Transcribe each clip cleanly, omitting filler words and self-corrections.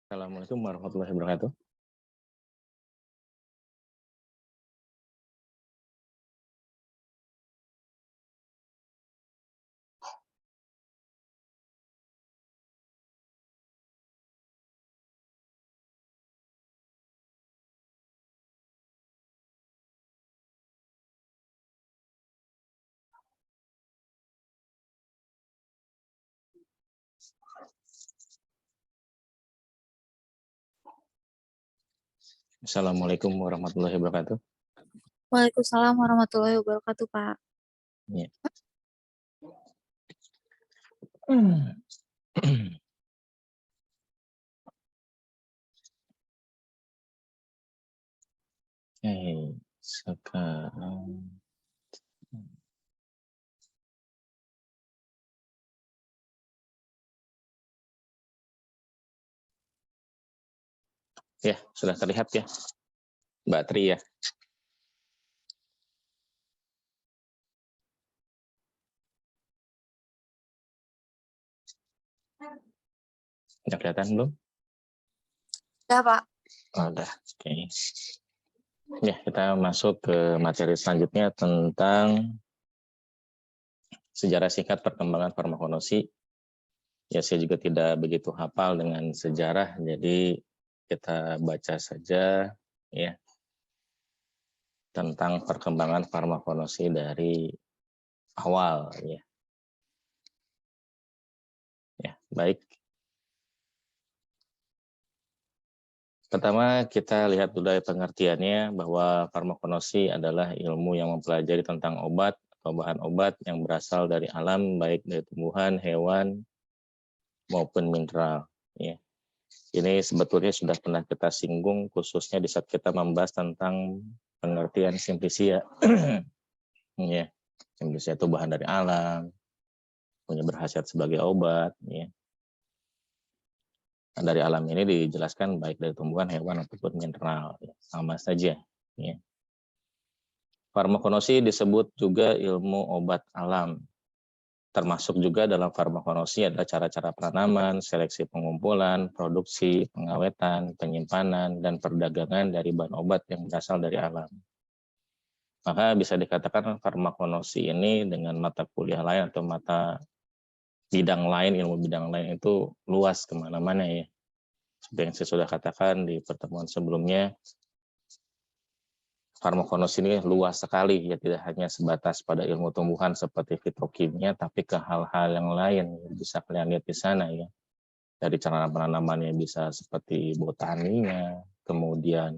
Assalamualaikum warahmatullahi wabarakatuh. Assalamualaikum warahmatullahi wabarakatuh. Waalaikumsalam warahmatullahi wabarakatuh, Pak. Ya. Sekarang ya sudah terlihat ya, Mbak Tri ya. Sudah kelihatan belum? Ya, Pak. Oh, udah. Oke. Ya, kita masuk ke materi selanjutnya tentang sejarah singkat perkembangan farmakologi. Ya, saya juga tidak begitu hafal dengan sejarah, jadi kita baca saja ya tentang perkembangan farmakologi dari awal ya. Ya, baik. Pertama kita lihat dulu pengertiannya bahwa farmakologi adalah ilmu yang mempelajari tentang obat atau bahan obat yang berasal dari alam, baik dari tumbuhan, hewan, maupun mineral. Ya. Ini sebetulnya sudah pernah kita singgung khususnya di saat kita membahas tentang pengertian simplicia. Ya. Simplicia itu bahan dari alam, punya berkhasiat sebagai obat. Ya. Dari alam ini dijelaskan baik dari tumbuhan, hewan, ataupun mineral. Ya. Sama saja. Ya. Farmakologi disebut juga ilmu obat alam. Termasuk juga dalam farmakologi adalah cara-cara penanaman, seleksi pengumpulan, produksi, pengawetan, penyimpanan, dan perdagangan dari bahan obat yang berasal dari alam. Maka bisa dikatakan farmakologi ini dengan mata kuliah lain atau mata bidang lain, ilmu bidang lain itu luas kemana-mana ya. Seperti yang saya sudah katakan di pertemuan sebelumnya, farmakologi ini luas sekali, ya tidak hanya sebatas pada ilmu tumbuhan seperti fitokimia, tapi ke hal-hal yang lain bisa kalian lihat di sana ya. Dari cara penanamannya bisa seperti botaninya, kemudian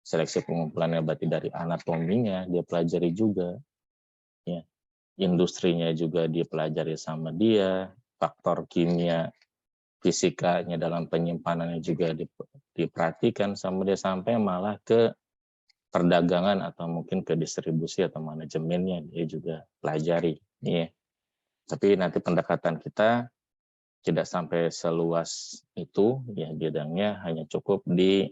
seleksi pengumpulannya berarti dari anatominya dia pelajari juga, ya. Industrinya juga dia pelajari sama dia, faktor kimia, fisikanya dalam penyimpanannya juga diperhatikan sama dia sampai malah ke perdagangan atau mungkin ke distribusi atau manajemennya dia juga pelajari ya. Tapi nanti pendekatan kita tidak sampai seluas itu ya, bidangnya hanya cukup di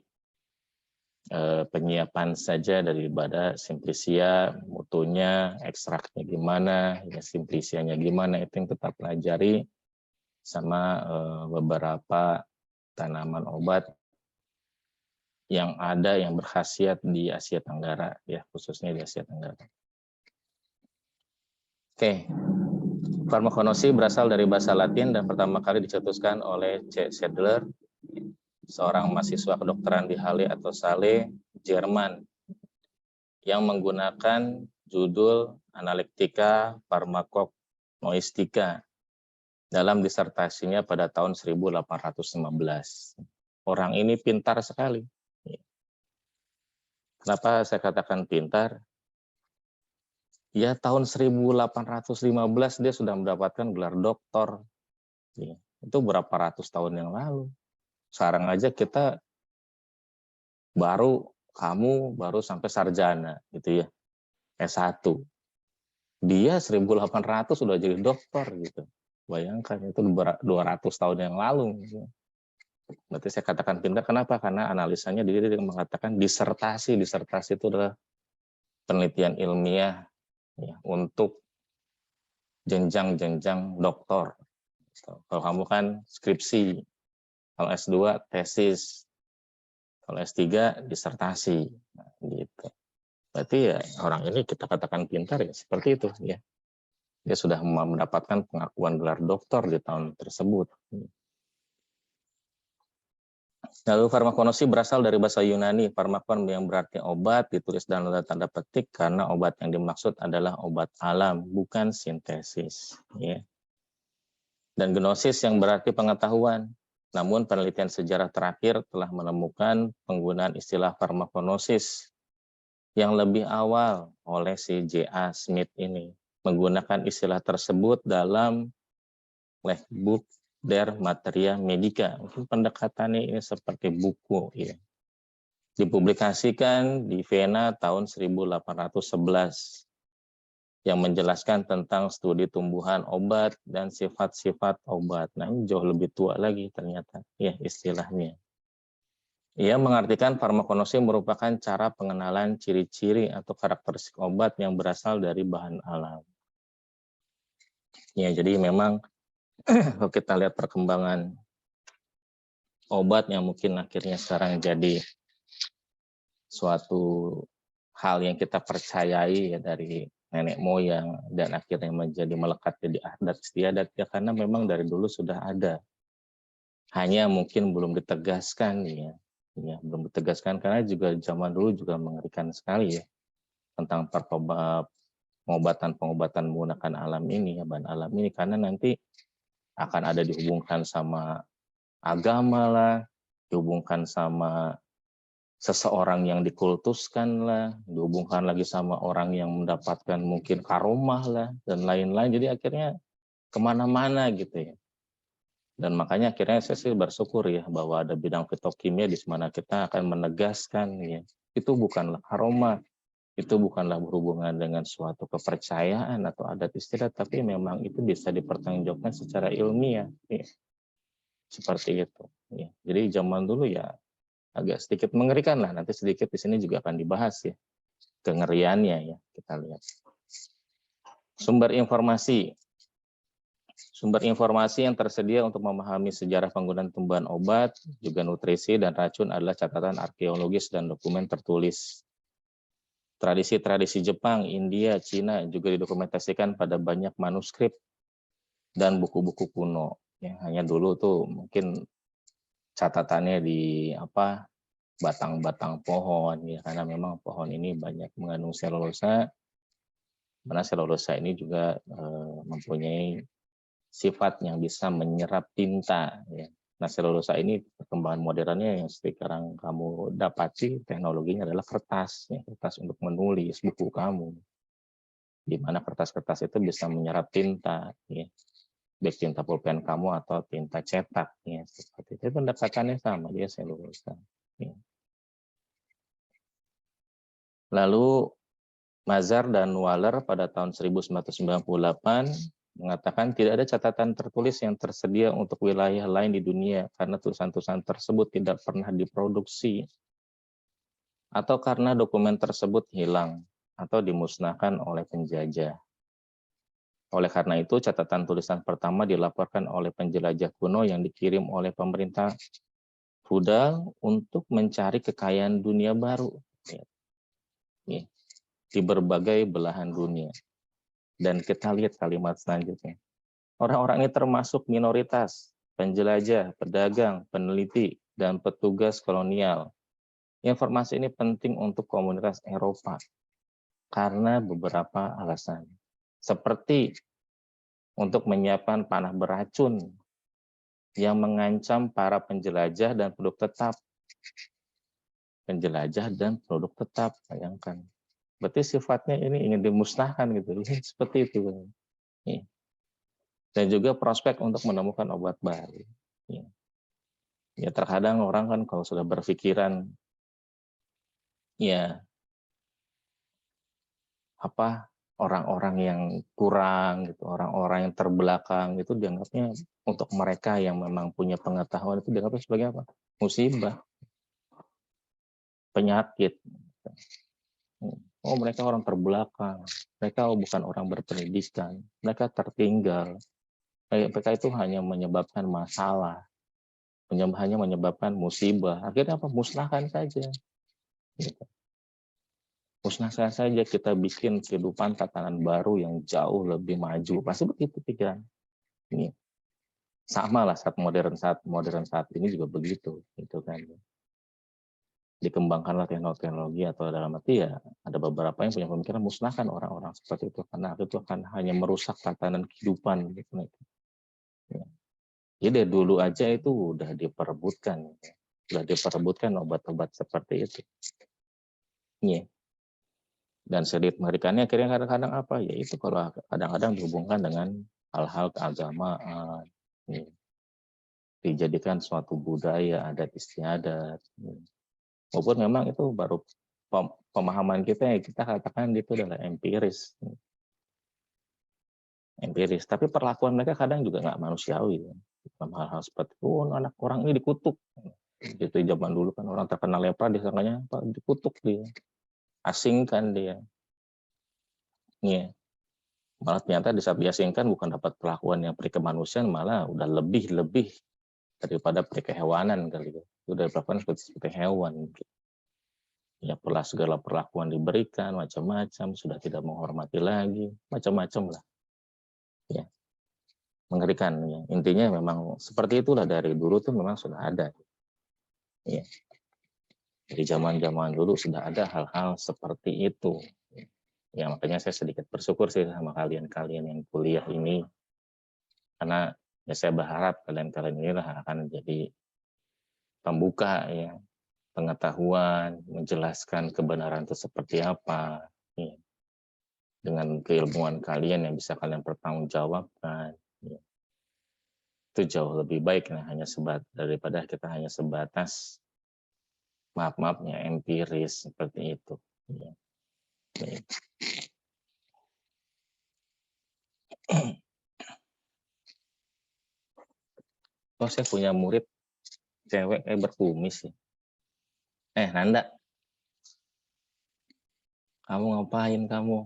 penyiapan saja daripada simplicia, mutunya, ekstraknya gimana, ya simplicianya gimana, itu yang tetap pelajari sama beberapa tanaman obat yang ada yang berkhasiat di Asia Tenggara ya, khususnya di Asia Tenggara. Oke, farmakologi berasal dari bahasa Latin dan pertama kali dicetuskan oleh C. Sedler, seorang mahasiswa kedokteran di Halle atau Saale, Jerman, yang menggunakan judul Analektika Pharmaconoistica dalam disertasinya pada tahun 1815. Orang ini pintar sekali. Kenapa saya katakan pintar? Ya tahun 1815 dia sudah mendapatkan gelar doktor. Ya, itu berapa ratus tahun yang lalu. Sekarang aja kamu baru sampai sarjana gitu ya. S1. Dia 1800 sudah jadi dokter gitu. Bayangkan itu 200 tahun yang lalu. Gitu. Berarti saya katakan pintar kenapa? Karena analisanya dia mengatakan disertasi. Disertasi itu adalah penelitian ilmiah ya, untuk jenjang-jenjang doktor. Kalau kamu kan skripsi, Kalau S2 tesis, kalau S3 disertasi. Nah, gitu. Berarti ya orang ini kita katakan pintar ya seperti itu ya. Dia sudah mendapatkan pengakuan gelar doktor di tahun tersebut. Lalu farmakonosi berasal dari bahasa Yunani, farmakon yang berarti obat, ditulis dalam tanda petik karena obat yang dimaksud adalah obat alam, bukan sintesis. Ya. Dan gnosis yang berarti pengetahuan. Namun penelitian sejarah terakhir telah menemukan penggunaan istilah farmakonosis yang lebih awal oleh si J.A. Smith ini. Menggunakan istilah tersebut dalam Lehbuch der Materia Medica. Mungkin pendekatannya ini seperti buku ya. Dipublikasikan di Vienna tahun 1811 yang menjelaskan tentang studi tumbuhan obat dan sifat-sifat obat. Nah, ini jauh lebih tua lagi ternyata ya istilahnya. Ia mengartikan farmakonosi merupakan cara pengenalan ciri-ciri atau karakteristik obat yang berasal dari bahan alam. Ya, jadi memang kalau kita lihat perkembangan obat yang mungkin akhirnya sekarang jadi suatu hal yang kita percayai ya dari nenek moyang dan akhirnya menjadi melekat jadi adat istiadat ya karena memang dari dulu sudah ada. Hanya mungkin belum ditegaskan ya. Ya, belum ditegaskan karena juga zaman dulu juga mengerikan sekali ya tentang pengobatan menggunakan alam ini ya bahan alam ini karena nanti akan ada dihubungkan sama agama lah, dihubungkan sama seseorang yang dikultuskan lah, dihubungkan lagi sama orang yang mendapatkan mungkin karomah lah dan lain-lain. Jadi akhirnya kemana-mana gitu ya. Dan makanya akhirnya saya sih bersyukur ya bahwa ada bidang fitokimia di mana kita akan menegaskan ya itu bukanlah aroma, itu bukanlah berhubungan dengan suatu kepercayaan atau adat istiadat, tapi memang itu bisa dipertanggungjawabkan secara ilmiah. Ya. Seperti itu. Ya. Jadi zaman dulu ya agak sedikit mengerikan lah. Nanti sedikit di sini juga akan dibahas ya kengeriannya ya kita lihat. Sumber informasi. Sumber informasi yang tersedia untuk memahami sejarah penggunaan tumbuhan obat, juga nutrisi dan racun adalah catatan arkeologis dan dokumen tertulis. Tradisi-tradisi Jepang, India, Cina juga didokumentasikan pada banyak manuskrip dan buku-buku kuno. Ya, hanya dulu tuh mungkin catatannya di batang-batang pohon ya karena memang pohon ini banyak mengandung selulosa. Mana selulosa ini juga mempunyai sifat yang bisa menyerap tinta. Ya. Nah, selulosa ini perkembangan modernnya yang sekarang kamu dapati teknologinya adalah kertas, ya, kertas untuk menulis buku kamu. Di mana kertas-kertas itu bisa menyerap tinta, ya. Baik tinta pulpen kamu atau tinta cetak, ya. Seperti itu pendekatannya sama, dia selulosa. Ya. Lalu Mazar dan Waller pada tahun 1998 mengatakan tidak ada catatan tertulis yang tersedia untuk wilayah lain di dunia karena tulisan-tulisan tersebut tidak pernah diproduksi atau karena dokumen tersebut hilang atau dimusnahkan oleh penjajah. Oleh karena itu, catatan tulisan pertama dilaporkan oleh penjelajah kuno yang dikirim oleh pemerintah feudal untuk mencari kekayaan dunia baru di berbagai belahan dunia. Dan kita lihat kalimat selanjutnya. Orang-orang ini termasuk minoritas, penjelajah, pedagang, peneliti, dan petugas kolonial. Informasi ini penting untuk komunitas Eropa karena beberapa alasan. Seperti untuk menyiapkan panah beracun yang mengancam para penjelajah dan penduduk tetap. Penjelajah dan penduduk tetap, bayangkan. Berarti sifatnya ini ingin dimusnahkan gitu. Seperti itu. Dan juga prospek untuk menemukan obat baru. Ya terkadang orang kan kalau sudah berpikiran ya orang-orang yang kurang gitu, orang-orang yang terbelakang itu dianggapnya untuk mereka yang memang punya pengetahuan itu dianggapnya sebagai apa? Musibah, penyakit. Oh mereka orang terbelakang, mereka bukan orang berpendidikan, mereka tertinggal. Mereka itu hanya menyebabkan masalah. Penyembahannya menyebabkan musibah. Akhirnya apa? Musnahkan saja. Gitu. Musnahkan saja, kita bikin kehidupan tatanan baru yang jauh lebih maju. Pasti begitu pikiran. Ini sama lah saat modern saat ini juga begitu, gitu kan. Dikembangkanlah teknologi atau dalam arti ya ada beberapa yang punya pemikiran musnahkan orang-orang seperti itu karena itu akan hanya merusak tatanan kehidupan gitu. Ya. Jadi dari dulu aja itu udah diperebutkan, obat-obat seperti itu. Ya. Dan sedikit mengerikannya akhirnya kadang-kadang apa ya itu kalau kadang-kadang dihubungkan dengan hal-hal keagamaan, ya. Dijadikan suatu budaya adat istiadat. Ya. Walaupun memang itu baru pemahaman kita ya kita katakan itu adalah empiris, tapi perlakuan mereka kadang juga nggak manusiawi ya. Dalam hal-hal seperti anak orang ini dikutuk gitu. Zaman dulu kan orang terkena lepra disangkanya apa, dikutuk dia, asingkan dia, ya. Malah ternyata di saat diasingkan bukan dapat perlakuan yang perikemanusiaan, malah udah lebih daripada perikehewanan kali ya. Udah diperlakukan seperti hewan gitu. Ya segala perlakuan diberikan macam-macam, sudah tidak menghormati lagi, macam-macam lah. Ya, mengerikan ya. Intinya memang seperti itulah dari dulu tuh memang sudah ada. Ya. Dari zaman-zaman dulu sudah ada hal-hal seperti itu. Ya makanya saya sedikit bersyukur sih sama kalian-kalian yang kuliah ini. Karena ya saya berharap kalian-kalian inilah akan jadi pembuka ya, pengetahuan, menjelaskan kebenaran itu seperti apa. Ya. Dengan keilmuan kalian yang bisa kalian pertanggungjawabkan. Ya. Itu jauh lebih baik nah, daripada kita hanya sebatas maaf-maafnya empiris seperti itu. Ya. Oh, saya punya murid cewek berkumis ya. Nanda, kamu ngapain kamu?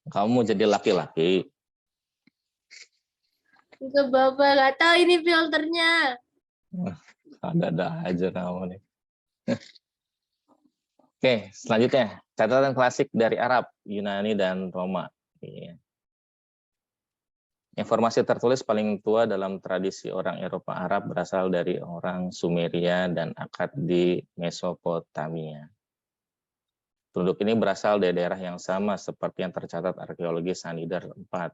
Kamu jadi laki-laki? Enggak, Bapak, nggak tahu ini filternya. Ada aja kamu nih. Oke, selanjutnya catatan klasik dari Arab, Yunani, dan Roma. Informasi tertulis paling tua dalam tradisi orang Eropa Arab berasal dari orang Sumeria dan Akkad di Mesopotamia. Penduduk ini berasal dari daerah yang sama seperti yang tercatat arkeologi Sanidar 4.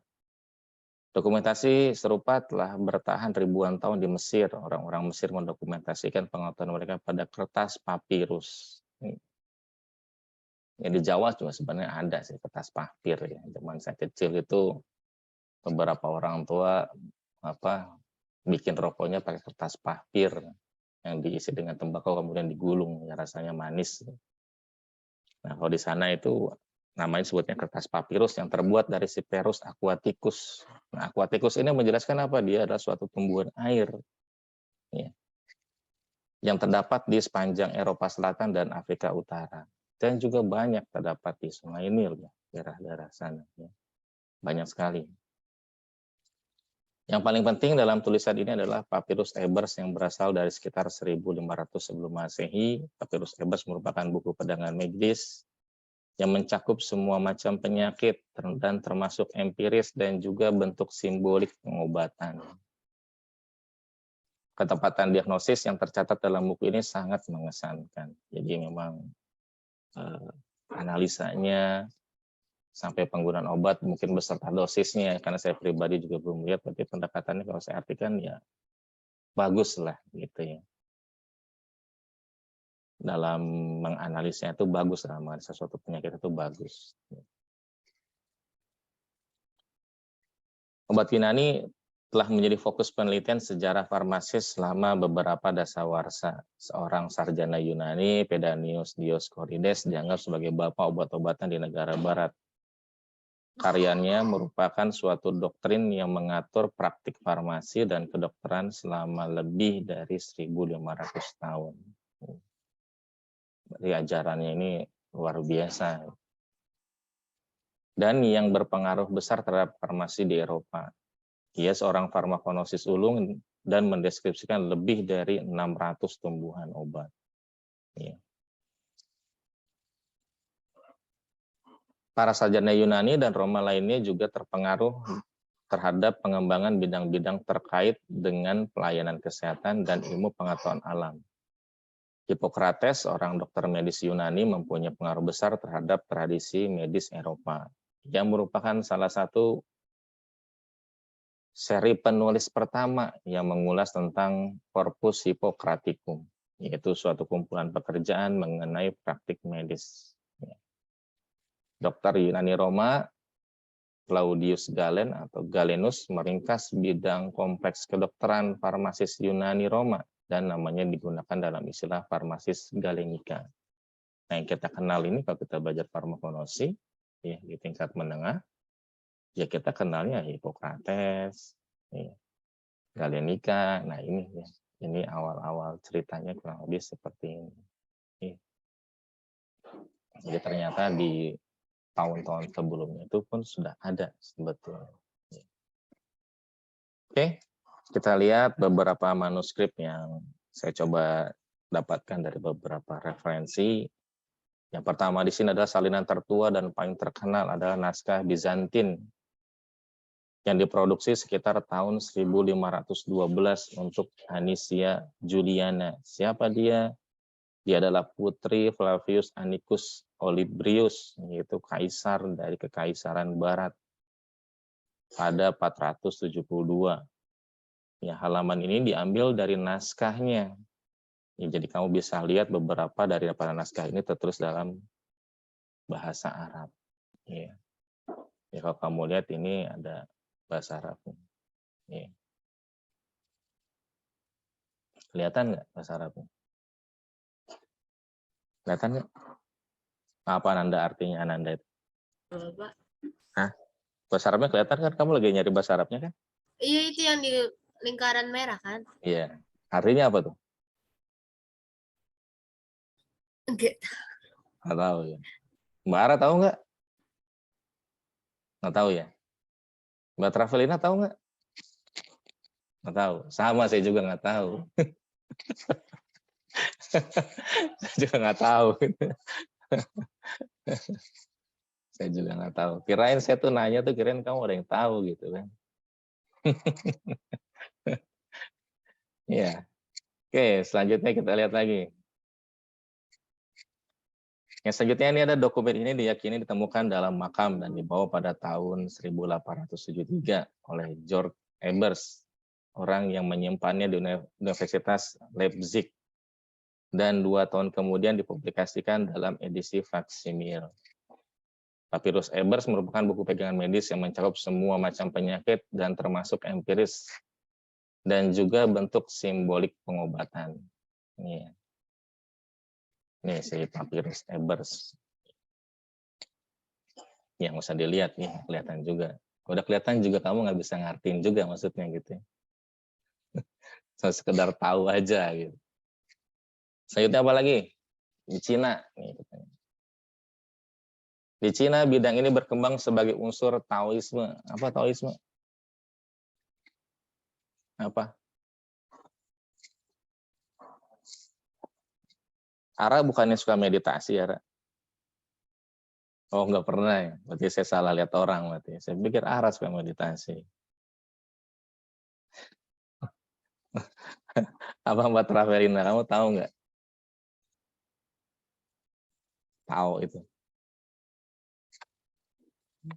Dokumentasi serupa telah bertahan ribuan tahun di Mesir. Orang-orang Mesir mendokumentasikan pengetahuan mereka pada kertas papirus. Ya, di Jawa juga sebenarnya ada sih kertas papir ya. Zaman saya kecil itu beberapa orang tua bikin rokoknya pakai kertas papir yang diisi dengan tembakau kemudian digulung ya rasanya manis. Nah kalau di sana itu namanya sebutnya kertas papirus yang terbuat dari Cyperus aquaticus. Nah aquaticus ini menjelaskan apa? Dia adalah suatu tumbuhan air ya, yang terdapat di sepanjang Eropa Selatan dan Afrika Utara dan juga banyak terdapat di Sungai Nil ya, daerah-daerah sana ya. Banyak sekali. Yang paling penting dalam tulisan ini adalah Papyrus Ebers yang berasal dari sekitar 1500 sebelum Masehi. Papyrus Ebers merupakan buku pedangan medis yang mencakup semua macam penyakit dan termasuk empiris dan juga bentuk simbolik pengobatan. Ketepatan diagnosis yang tercatat dalam buku ini sangat mengesankan. Jadi memang analisanya sampai penggunaan obat mungkin beserta dosisnya, karena saya pribadi juga belum lihat, tapi pendekatannya kalau saya artikan ya bagus lah gitu ya. Dalam menganalisnya itu bagus, dalam menganalisa suatu penyakit itu bagus. Obat Yunani telah menjadi fokus penelitian sejarah farmasis selama beberapa dasawarsa. Seorang sarjana Yunani, Pedanius Dioscorides, dianggap sebagai bapak obat-obatan di negara barat. Karyanya merupakan suatu doktrin yang mengatur praktik farmasi dan kedokteran selama lebih dari 1.500 tahun. Jadi ajarannya ini luar biasa. Dan yang berpengaruh besar terhadap farmasi di Eropa. Ia seorang farmakonosis ulung dan mendeskripsikan lebih dari 600 tumbuhan obat. Ya. Para sarjana Yunani dan Roma lainnya juga terpengaruh terhadap pengembangan bidang-bidang terkait dengan pelayanan kesehatan dan ilmu pengetahuan alam. Hippocrates, seorang dokter medis Yunani, mempunyai pengaruh besar terhadap tradisi medis Eropa. Ia merupakan salah satu seri penulis pertama yang mengulas tentang Corpus Hippocraticum, yaitu suatu kumpulan pekerjaan mengenai praktik medis. Dokter Yunani Roma, Claudius Galen atau Galenus, meringkas bidang kompleks kedokteran farmasis Yunani Roma, dan namanya digunakan dalam istilah farmasis galenica. Nah, yang kita kenal ini kalau kita belajar farmakonosi ya, di tingkat menengah, ya kita kenalnya Hippocrates, ya, galenica. Nah ini ya, ini awal-awal ceritanya kurang lebih seperti ini. Ya. Jadi ternyata di tahun-tahun sebelumnya itu pun sudah ada sebetulnya. Ya. Oke. Kita lihat beberapa manuskrip yang saya coba dapatkan dari beberapa referensi. Yang pertama di sini adalah salinan tertua dan paling terkenal adalah naskah Bizantin yang diproduksi sekitar tahun 1512 untuk Anisia Juliana. Siapa dia? Dia adalah putri Flavius Anicus Olybrius, yaitu kaisar dari Kekaisaran Barat pada 472. Ya, halaman ini diambil dari naskahnya. Ya, jadi kamu bisa lihat beberapa dari para naskah ini tertulis dalam bahasa Arab. Ya. Ya, kalau kamu lihat ini ada bahasa Arab. Ya. Kelihatan nggak bahasa Arabnya? Kelihatan nggak? Apa Ananda artinya Ananda itu? Bapak. Hah? Bahasa Arabnya kelihatan kan? Kamu lagi nyari bahasa Arabnya kan? Iya, itu yang di lingkaran merah kan? Iya. Artinya apa tuh? Enggak. Nggak tahu ya. Mbak Ara tahu nggak? Nggak tahu ya. Mbak Travelina tahu nggak? Nggak tahu. Sama, saya juga nggak tahu. Saya juga nggak tahu. Saya juga nggak tahu. Kirain saya tuh nanya tuh, kirain kamu ada yang tahu gitu kan. Ya. Oke, selanjutnya kita lihat lagi. Yang selanjutnya ini ada dokumen ini diyakini ditemukan dalam makam dan dibawa pada tahun 1873 oleh George Ebers, orang yang menyimpannya di Universitas Leipzig, dan 2 tahun kemudian dipublikasikan dalam edisi faksimil. Papirus Ebers merupakan buku pegangan medis yang mencakup semua macam penyakit dan termasuk empiris dan juga bentuk simbolik pengobatan. Ini si Papirus Ebers. Yang usah dilihat nih, kelihatan juga. Udah kelihatan juga kamu nggak bisa ngertiin juga maksudnya gitu. So, sekedar tahu aja gitu. Selanjutnya apa lagi? Di Cina. Di Cina bidang ini berkembang sebagai unsur Taoisme. Apa Taoisme? Apa? Ara bukannya suka meditasi, Ara? Oh, nggak pernah ya? Berarti saya salah lihat orang. Berarti saya pikir Ara suka meditasi. Apa Mbak Travelina, kamu tahu nggak? Tahu itu.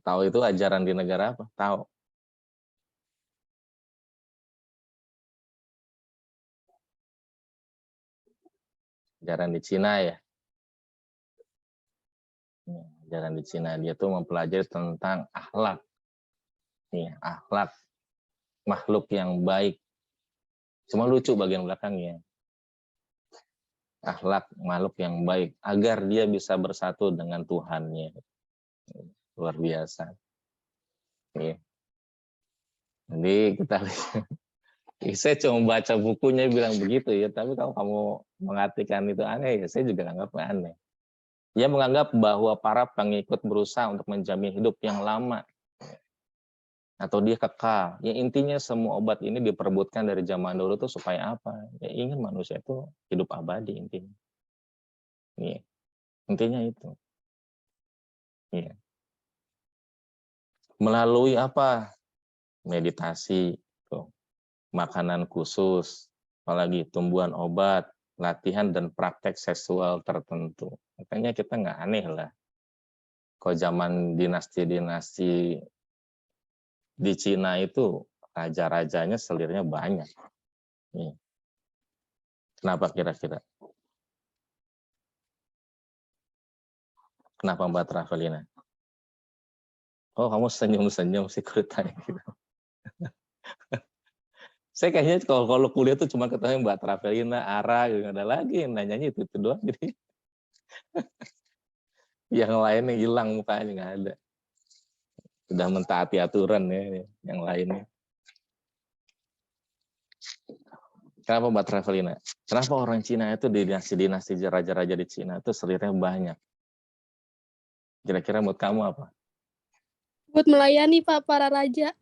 Tahu itu ajaran di negara apa? Tahu. Ajaran di Cina ya. Ajaran di Cina, dia tuh mempelajari tentang akhlak. Nih, akhlak makhluk yang baik. Cuma lucu bagian belakangnya. Akhlak makhluk yang baik agar dia bisa bersatu dengan Tuhannya. Luar biasa. Nih. Jadi kita lihat. Saya cuma baca bukunya bilang begitu ya, tapi kalau kamu mengartikan itu aneh, ya saya juga anggap aneh. Dia menganggap bahwa para pengikut berusaha untuk menjamin hidup yang lama. atau dia kekal. Ya intinya semua obat ini diperebutkan dari zaman dulu tuh supaya apa? Ya ingin manusia itu hidup abadi intinya. Iya, intinya itu. Iya. Melalui apa? Meditasi, tuh, makanan khusus, apalagi tumbuhan obat, latihan dan praktek seksual tertentu. Makanya kita nggak aneh lah. Kalau zaman dinasti-dinasti di Cina itu raja-rajanya selirnya banyak. Nih. Kenapa kira-kira? Kenapa Mbak Travelina? Oh, kamu senyum-senyum sih kuritanya gitu. Saya kayaknya kalau kuliah tuh cuma ketemu Mbak Travelina, Ara, gitu. Nggak ada lagi yang nanyanya itu doang. Jadi yang lainnya hilang mukanya, nggak ada. Sudah mentaati aturan ya yang lainnya. Kenapa Mbak Travelina? Kenapa orang Cina itu di dinasti raja-raja di Cina itu selirnya banyak? Kira-kira menurut kamu apa? Buat melayani Pak para raja.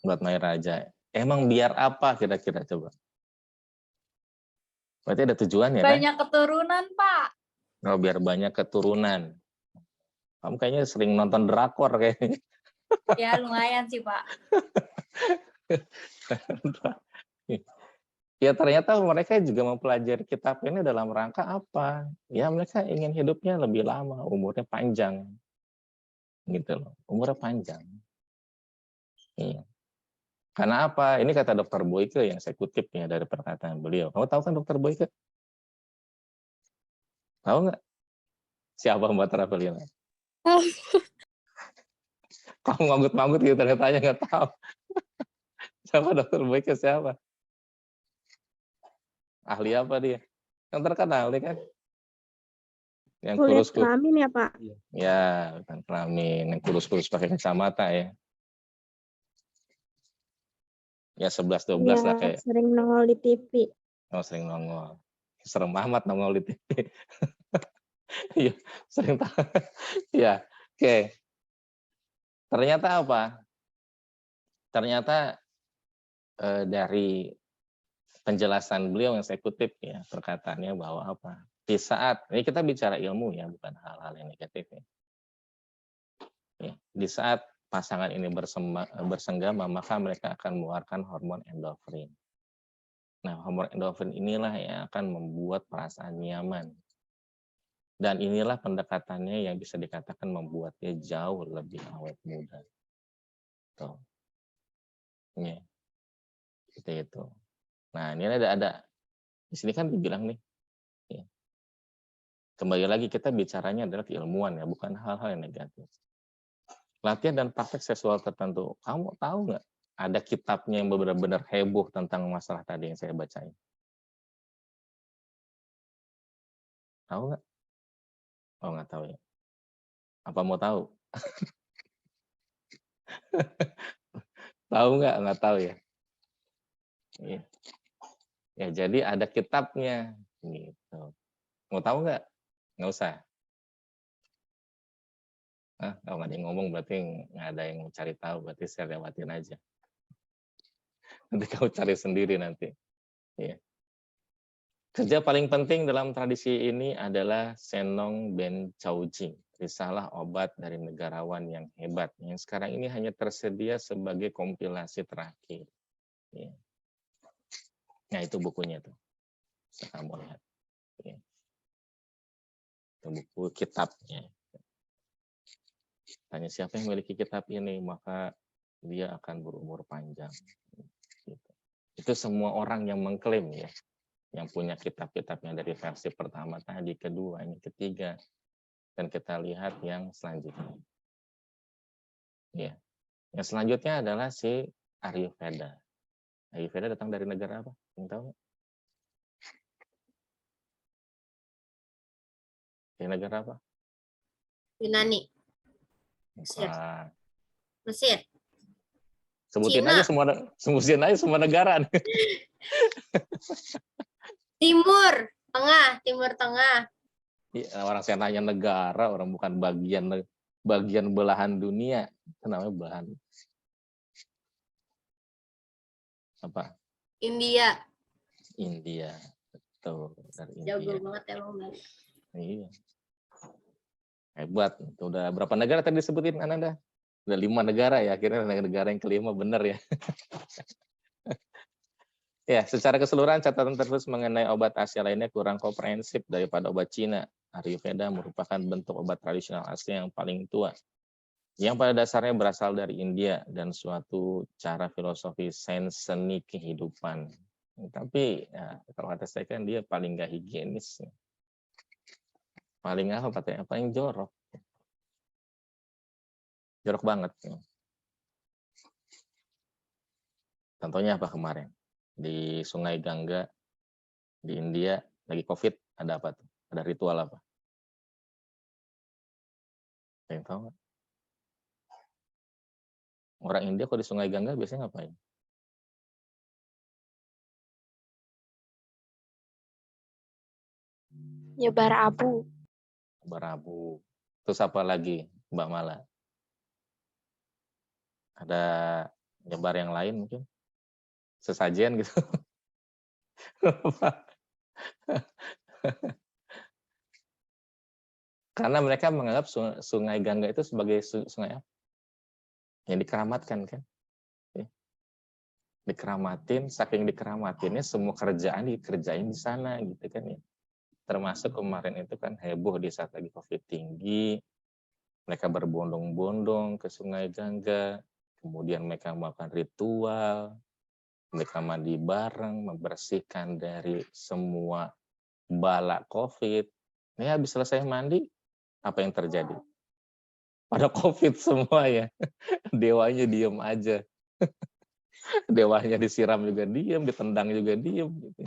Buat main raja. Emang biar apa kira-kira coba? Berarti ada tujuannya kan? Banyak keturunan, Pak. Oh, biar banyak keturunan. Kamu kayaknya sering nonton drakor kayaknya. Ya, lumayan sih, Pak. Ya ternyata mereka juga mempelajari kitab ini dalam rangka apa? Ya mereka ingin hidupnya lebih lama, umurnya panjang. Gitu loh, umurnya panjang. Iya. Karena apa? Ini kata Dr. Boyke yang saya kutip ya dari perkataan beliau. Kamu tahu kan Dr. Boyke? Tahu nggak? Siapa Mbak Travelina? Tahu. Kamu nganggut-nganggut gitu ternyata nggak tahu. Siapa Dr. Boyke siapa? Ahli apa dia? Yang terkenal dia kan? Yang Kulit kurus-kurus. kelamin ya Pak? Ya, bukan kelamin. Yang kurus-kurus pakai kacamata ya. Ya 11-12 Iya, lah kayak. sering nongol di TV. Oh, sering nongol. Serem amat nongol di TV. Iya, sering tahu. Ya, oke. Ternyata apa? Ternyata dari penjelasan beliau yang saya kutip ya, perkataannya bahwa apa? Di saat ini kita bicara ilmu ya, bukan hal-hal yang negatif ya. Ya, di saat pasangan ini bersenggama, maka mereka akan mengeluarkan hormon endorfin. Nah, hormon endorfin inilah yang akan membuat perasaan nyaman. Dan inilah pendekatannya yang bisa dikatakan membuatnya jauh lebih awet muda. Tuh. Ya, seperti itu. Nah, ini ada di sini kan dibilang nih. Ya. Kembali lagi kita bicaranya adalah keilmuan ya, bukan hal-hal yang negatif. Latihan dan praktek seksual tertentu. Kamu tahu nggak? Ada kitabnya yang benar-benar heboh tentang masalah tadi yang saya bacain. Tahu nggak? Oh, nggak tahu ya. Apa mau tahu? Tahu nggak? Nggak tahu ya. Ya. Ya, jadi ada kitabnya. Gitu. Mau tahu nggak? Nggak usah. Kalau nggak ada yang ngomong berarti nggak ada yang mau cari tahu. Berarti saya lewatin aja. Nanti kamu cari sendiri nanti. Ya. Kerja paling penting dalam tradisi ini adalah Senong Ben Chaojing, risalah obat dari negarawan yang hebat, yang sekarang ini hanya tersedia sebagai kompilasi terakhir. Ya. Nah itu bukunya tuh, bisa kamu lihat. Ya. Itu buku kitabnya. Tanya siapa yang memiliki kitab ini, maka dia akan berumur panjang. Gitu. Itu semua orang yang mengklaim ya. Yang punya kitab-kitabnya dari versi pertama tadi, kedua, ini ketiga, dan kita lihat yang selanjutnya. Ya, yang selanjutnya adalah si Ayurveda. Ayurveda datang dari negara apa? Yang tahu? Dari negara apa? Yunani. Bukan. Mesir. Sebutin Cina. aja semua negara. Timur Tengah. Ya, orang saya nanya negara, orang bukan bagian belahan dunia. Itu namanya belahan. Apa? India. India. Betul, dari Jago India. banget emang Bali. Iya. Hebat. Udah berapa negara tadi disebutin Ananda? Udah 5 negara ya, akhirnya negara yang kelima benar ya. Ya, secara keseluruhan catatan tertulis mengenai obat Asia lainnya kurang komprehensif daripada obat Cina. Ayurveda merupakan bentuk obat tradisional Asia yang paling tua, yang pada dasarnya berasal dari India dan suatu cara filosofi sains seni kehidupan. Tapi ya, kalau kata saya kan dia paling nggak higienis, paling apa katanya, paling jorok, jorok banget. Contohnya apa kemarin di Sungai Gangga di India lagi COVID, ada apa tuh? Ada ritual apa? Ada yang tahu nggak? Orang India kalau di Sungai Gangga biasanya ngapain? Nyebar abu. Berabu. Terus apa lagi, Mbak Mala? Ada nyebar yang lain mungkin? Sesajen gitu? Karena mereka menganggap Sungai Gangga itu sebagai sungai apa? Yang dikeramatkan kan? Dikeramatin, saking dikeramatinnya semua kerjaan dikerjain di sana gitu kan ya. Termasuk kemarin itu kan heboh di saat lagi COVID tinggi, mereka berbondong-bondong ke Sungai Gangga, kemudian mereka melakukan ritual, mereka mandi bareng, membersihkan dari semua bala COVID. Ini habis selesai mandi, apa yang terjadi? Pada COVID semua ya, dewanya diem aja. Dewanya disiram juga diem, ditendang juga diem. Gitu.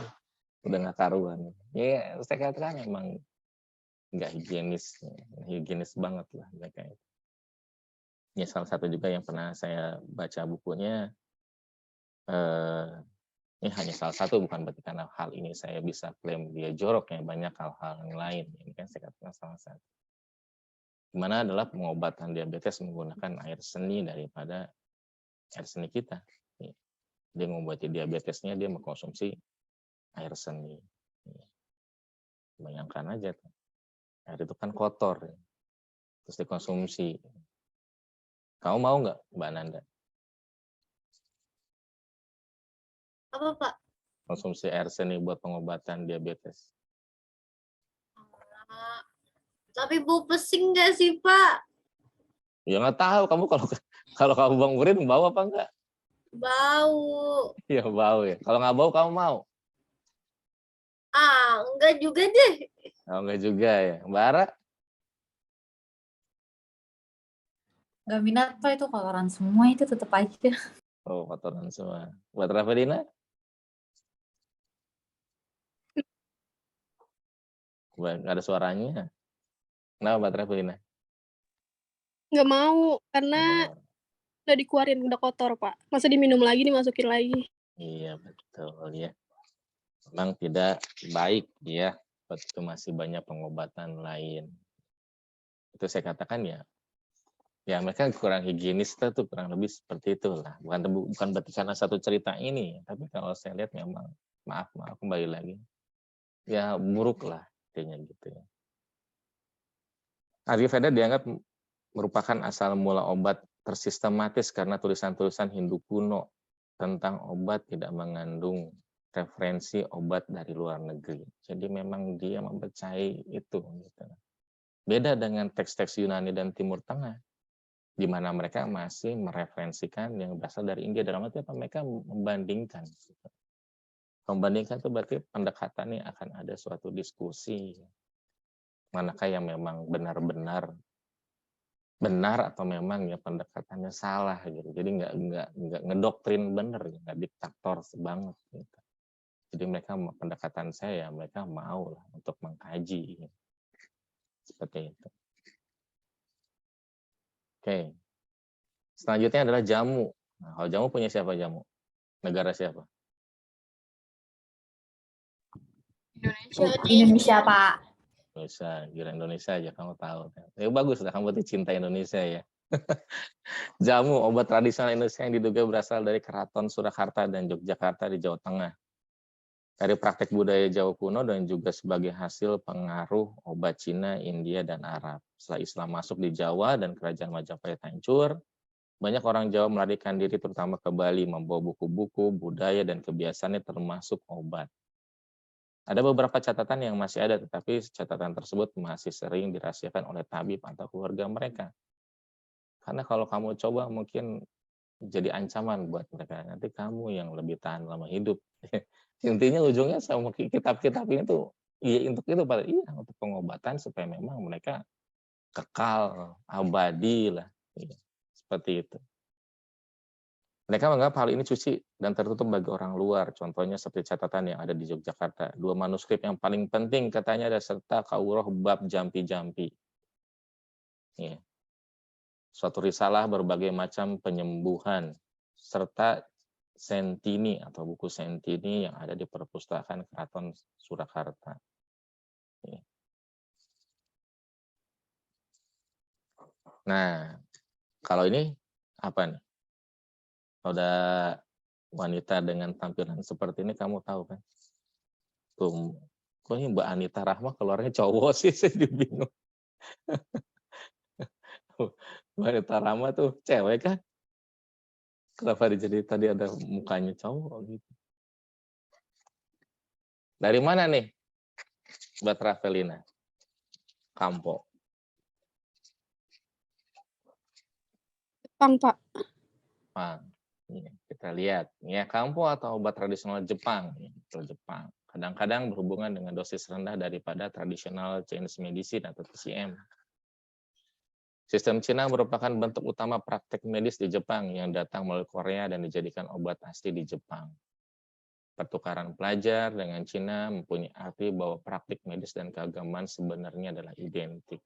Udah nggak karuan. Ya, saya katakan emang nggak higienis banget lah mereka itu. Ini salah satu juga yang pernah saya baca bukunya. Ini hanya salah satu, bukan berarti karena hal ini saya bisa klaim dia jorok ya, banyak hal-hal yang lain. Ini kan saya katakan salah satu. Gimana adalah pengobatan diabetes menggunakan air seni daripada air seni kita. Dia mengobati diabetesnya, dia mengkonsumsi air seni. Bayangkan aja, air itu kan kotor, terus dikonsumsi. Kamu mau nggak, Mbak Nanda? Apa Pak? Konsumsi air seni buat pengobatan diabetes. Tapi bau pesing nggak sih Pak? Ya nggak tahu, kamu kalau kamu bangunin bau apa enggak? Bau. Ya bau ya. Kalau nggak bau kamu mau? Enggak juga deh. Oh, enggak juga ya. Mbak Ara? Gak minat Pak, itu kotoran semua itu tetap aja. Oh, kotoran semua. Buat Raffadina? Nggak ada suaranya. Kenapa Mbak Raffadina? Nggak mau, karena udah dikeluarin, udah kotor, Pak. Masa diminum lagi, dimasukin lagi. Iya, betul ya. Memang tidak baik ya. Itu masih banyak pengobatan lain. Itu saya katakan ya. Ya mereka kurang higienis tuh kurang lebih seperti itulah. Bukan berarti karena satu cerita ini, tapi kalau saya lihat memang maaf kembali lagi. Ya buruk lah intinya gitu ya. Ayurveda dianggap merupakan asal mula obat tersistematis karena tulisan-tulisan Hindu kuno tentang obat tidak mengandung referensi obat dari luar negeri. Jadi memang dia mempercayai itu. Gitu. Beda dengan teks-teks Yunani dan Timur Tengah, di mana mereka masih mereferensikan yang berasal dari India. Dalam arti apa? Mereka membandingkan. Membandingkan itu berarti pendekatannya akan ada suatu diskusi. Manakah yang memang benar-benar benar atau memang ya pendekatannya salah gitu. Jadi nggak ngedoktrin bener, nggak diktator banget gitu. Jadi mereka pendekatan saya ya mereka mau lah untuk mengkaji seperti itu. Oke. Selanjutnya adalah jamu. Nah, kalau jamu punya siapa jamu? Negara siapa? Indonesia Pak. Indonesia, gila Indonesia aja kamu tahu. Ya bagus lah kamu tuh cinta Indonesia ya. Jamu, obat tradisional Indonesia yang diduga berasal dari Keraton Surakarta dan Yogyakarta di Jawa Tengah. Dari praktek budaya Jawa kuno dan juga sebagai hasil pengaruh obat Cina, India, dan Arab. Setelah Islam masuk di Jawa dan kerajaan Majapahit hancur, banyak orang Jawa melarikan diri terutama ke Bali, membawa buku-buku, budaya, dan kebiasaannya termasuk obat. Ada beberapa catatan yang masih ada, tetapi catatan tersebut masih sering dirahasiakan oleh tabib atau keluarga mereka. Karena kalau kamu coba mungkin jadi ancaman buat mereka. Nanti kamu yang lebih tahan lama hidup. Intinya ujungnya sama kitab-kitab ini tuh, iya untuk itu, Pak. Iya, untuk pengobatan supaya memang mereka kekal, abadi lah. Iya, seperti itu. Mereka menganggap hal ini suci dan tertutup bagi orang luar. Contohnya seperti catatan yang ada di Yogyakarta. 2 manuskrip yang paling penting katanya ada serta Kauroh bab jampi-jampi. Iya. Suatu risalah berbagai macam penyembuhan serta Sentini atau buku Sentini yang ada di perpustakaan Keraton Surakarta. Iya. Nah, kalau ini apa nih? Ada wanita dengan tampilan seperti ini, kamu tahu kan? Tuh, kok ini Mbak Anita Rahma keluarnya cowok sih, saya bingung. Mbak Anita Rahma tuh cewek kan? Kenapa jadi tadi ada mukanya cowok gitu? Dari mana nih, Mbak Ravelina? Kampo. Jepang, Pak. Jepang. Ini kita lihat, ya kampo atau obat tradisional Jepang, Jepang. Kadang-kadang berhubungan dengan dosis rendah daripada tradisional Chinese medicine atau TCM. Sistem Cina merupakan bentuk utama praktek medis di Jepang yang datang melalui Korea dan dijadikan obat asli di Jepang. Pertukaran pelajar dengan Cina mempunyai arti bahwa praktik medis dan keagamaan sebenarnya adalah identik.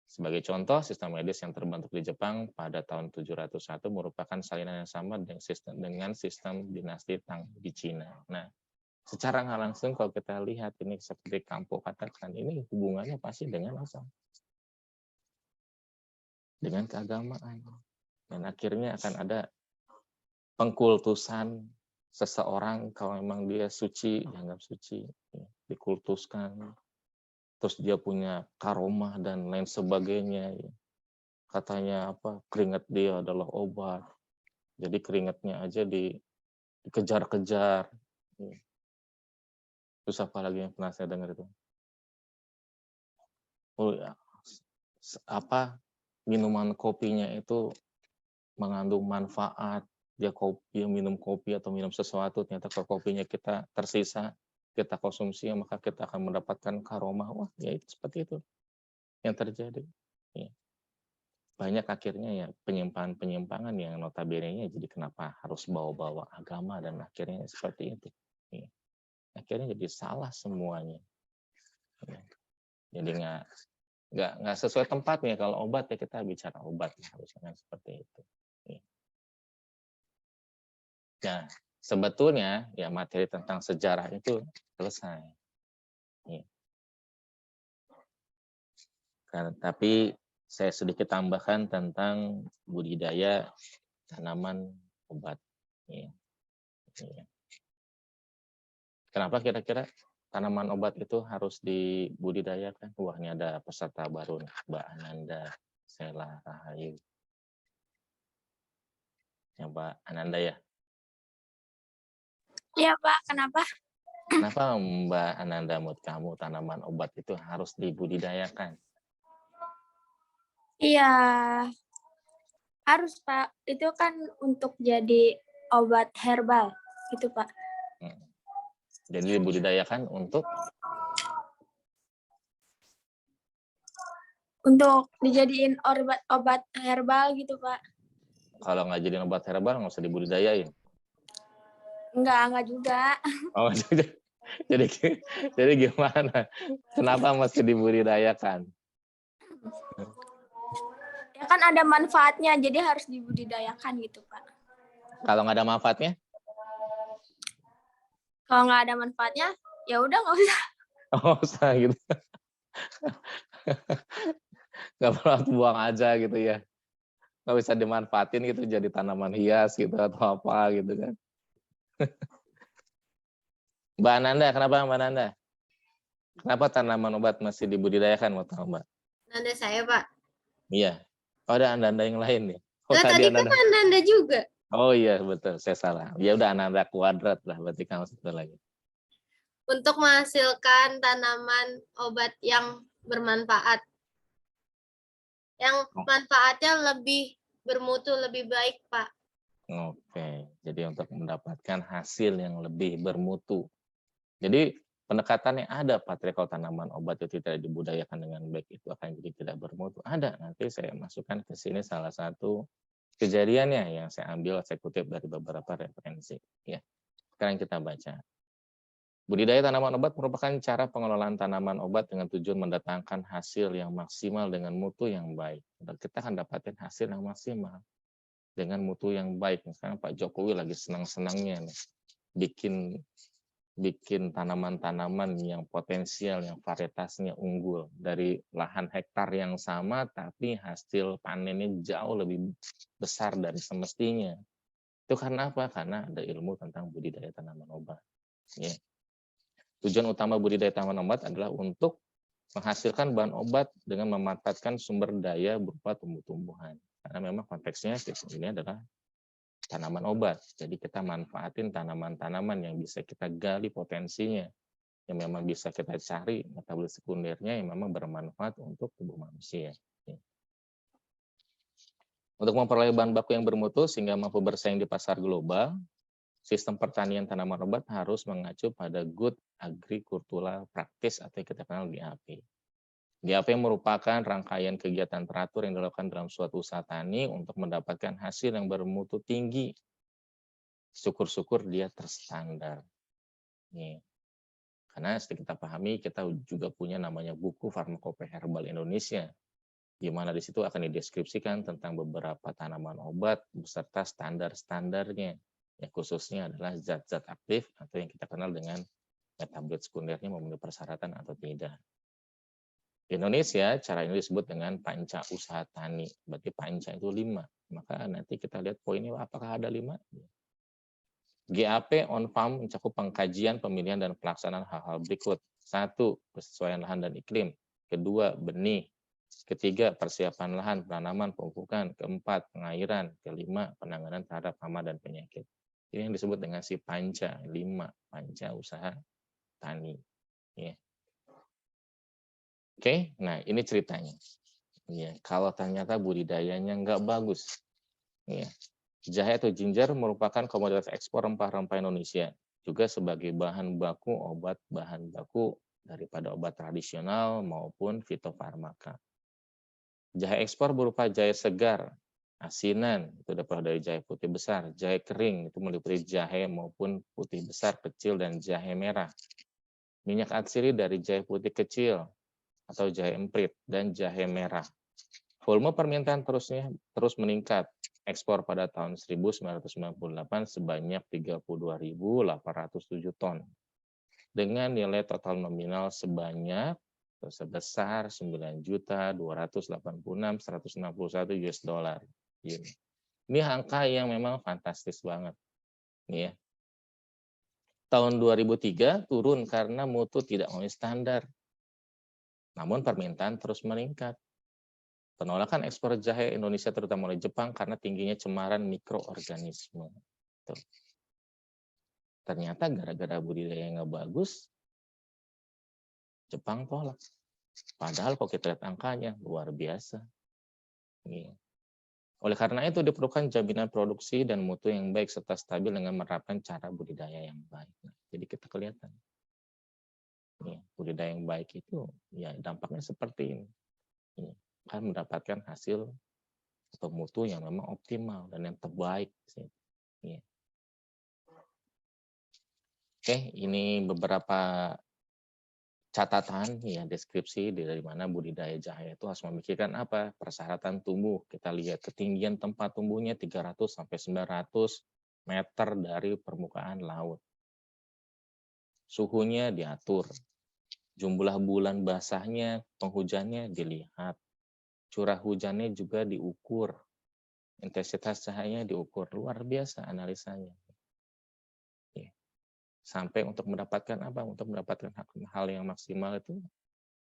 Sebagai contoh, sistem medis yang terbentuk di Jepang pada tahun 701 merupakan salinan yang sama dengan sistem dinasti Tang di Cina. Nah, secara nggak langsung kalau kita lihat ini seperti Kampo katakan, ini hubungannya pasti dengan apa? Dengan keagamaan. Dan akhirnya akan ada pengkultusan seseorang kalau memang dia suci, dianggap suci, dikultuskan. Terus dia punya karomah dan lain sebagainya. Katanya apa? Keringat dia adalah obat. Jadi keringatnya aja dikejar-kejar. Terus apa lagi yang pernah saya dengar itu? Oh ya, apa minuman kopinya itu mengandung manfaat. Dia minum kopi atau minum sesuatu, ternyata kalau kopinya kita tersisa, kita konsumsi, maka kita akan mendapatkan karomah. Wah, ya itu seperti itu yang terjadi. Ya. Banyak akhirnya ya penyimpangan-penyimpangan yang notabene-nya jadi kenapa harus bawa-bawa agama dan akhirnya seperti itu. Ya. Akhirnya jadi salah semuanya. Ya. Jadi nggak sesuai tempatnya. Kalau obat ya kita bicara obat, harusnya seperti itu. Ya. Nah, sebetulnya ya materi tentang sejarah itu selesai. Ya. Tapi saya sedikit tambahkan tentang budidaya tanaman obat. Ya. Ya. Kenapa kira-kira tanaman obat itu harus dibudidayakan? Wah, ini ada peserta baru nih, Mbak Ananda Sela Rahayu. Ya, Mbak Ananda ya? Iya, Pak. Kenapa? Kenapa Mbak Ananda menurut kamu tanaman obat itu harus dibudidayakan? Iya, harus Pak. Itu kan untuk jadi obat herbal, gitu Pak. Jadi dibudidayakan untuk dijadiin obat herbal gitu Pak. kalau nggak jadi obat herbal nggak usah dibudidayain. Enggak juga. Oh, jadi gimana? Kenapa mesti dibudidayakan? Ya kan ada manfaatnya, jadi harus dibudidayakan gitu Pak. Kalau nggak ada manfaatnya? Kalau nggak ada manfaatnya, ya udah nggak usah. Oh, usah gitu. nggak pernah buang aja gitu ya. Nggak bisa dimanfaatin gitu jadi tanaman hias gitu atau apa gitu kan. Mbak Ananda, kenapa Mbak Ananda? Kenapa tanaman obat masih dibudidayakan, mau tahu Mbak? Nanda saya, Pak. Iya. Oh, ada Ananda yang lain nih. Oh, Nah, tadi kan Ananda. Nanda juga. Oh iya, betul. Saya salah. Ya udah Ananda kuadrat lah, berarti kamu satu lagi. Untuk menghasilkan tanaman obat yang bermanfaat. Yang manfaatnya lebih bermutu, lebih baik, Pak. Oke, jadi untuk mendapatkan hasil yang lebih bermutu. Jadi pendekatannya ada, Patria, kalau tanaman obat itu tidak dibudayakan dengan baik itu akan jadi tidak bermutu. Ada, nanti saya masukkan ke sini salah satu kejadiannya yang saya ambil, saya kutip dari beberapa referensi. Ya, sekarang kita baca. Budidaya tanaman obat merupakan cara pengelolaan tanaman obat dengan tujuan mendatangkan hasil yang maksimal dengan mutu yang baik. Dan kita akan dapatkan hasil yang maksimal dengan mutu yang baik. Misalnya Pak Jokowi lagi senang-senangnya nih, bikin tanaman-tanaman yang potensial, yang varietasnya unggul dari lahan hektar yang sama, tapi hasil panennya jauh lebih besar dari semestinya. Itu karena apa? Karena ada ilmu tentang budidaya tanaman obat. Ya. Tujuan utama budidaya tanaman obat adalah untuk menghasilkan bahan obat dengan memanfaatkan sumber daya berupa tumbuh-tumbuhan. Karena memang konteksnya ini adalah tanaman obat. Jadi kita manfaatin tanaman-tanaman yang bisa kita gali potensinya, yang memang bisa kita cari metabolisme sekundernya yang memang bermanfaat untuk tubuh manusia. Untuk memperoleh bahan baku yang bermutu sehingga mampu bersaing di pasar global, sistem pertanian tanaman obat harus mengacu pada Good Agricultural Practice atau yang kita kenal GAP. GAP merupakan rangkaian kegiatan teratur yang dilakukan dalam suatu usaha tani untuk mendapatkan hasil yang bermutu tinggi. Syukur-syukur dia terstandar. Nih. Karena seperti kita pahami, kita juga punya namanya buku Farmakope Herbal Indonesia, di mana di situ akan dideskripsikan tentang beberapa tanaman obat beserta standar-standarnya. Ya, khususnya adalah zat-zat aktif atau yang kita kenal dengan metabolit sekundernya memenuhi persyaratan atau tidak. Di Indonesia, cara ini disebut dengan panca usaha tani. Berarti panca itu 5. Maka nanti kita lihat poinnya apakah ada 5. GAP on farm mencakup pengkajian, pemilihan, dan pelaksanaan hal-hal berikut. 1. Persesuaian lahan dan iklim. 2. Benih. 3. Persiapan lahan, penanaman, pemupukan. 4. Pengairan. 5. Penanganan terhadap hama dan penyakit. Ini yang disebut dengan si panca 5, panca usaha tani. Ya. Oke, nah ini ceritanya. Ya, kalau ternyata budidayanya nggak bagus, ya. Jahe atau ginger merupakan komoditas ekspor rempah-rempah Indonesia, juga sebagai bahan baku obat, bahan baku daripada obat tradisional maupun fitofarmaka. Jahe ekspor berupa jahe segar, asinan, itu dapat dari jahe putih besar, jahe kering, itu meliputi jahe maupun putih besar, kecil, dan jahe merah. Minyak atsiri dari jahe putih kecil atau jahe emprit, dan jahe merah. Volume permintaan terus meningkat. Ekspor pada tahun 1998 sebanyak 32.807 ton. Dengan nilai total nominal sebesar 9.286.161 US dollar. Ini angka yang memang fantastis banget. Ini ya. Tahun 2003 turun karena mutu tidak memenuhi standar. Namun permintaan terus meningkat. Penolakan ekspor jahe Indonesia terutama oleh Jepang karena tingginya cemaran mikroorganisme. Tuh. Ternyata gara-gara budidaya yang nggak bagus, Jepang tolak. Padahal kalau kita lihat angkanya, luar biasa. Iya. Oleh karena itu diperlukan jaminan produksi dan mutu yang baik serta stabil dengan menerapkan cara budidaya yang baik. Nah, jadi kita kelihatan. Ya, budidaya yang baik itu ya dampaknya seperti ini. Ya, akan mendapatkan hasil atau mutu yang memang optimal dan yang terbaik. Ya. Oke, ini beberapa catatan ya deskripsi dari mana budidaya jahe itu harus memikirkan apa persyaratan tumbuh. Kita lihat ketinggian tempat tumbuhnya 300 sampai 900 meter dari permukaan laut. Suhunya diatur. Jumlah bulan basahnya, penghujannya dilihat. curah hujannya juga diukur, intensitas cahayanya diukur, luar biasa analisanya. Ya. Sampai untuk mendapatkan apa? Untuk mendapatkan hal yang maksimal itu,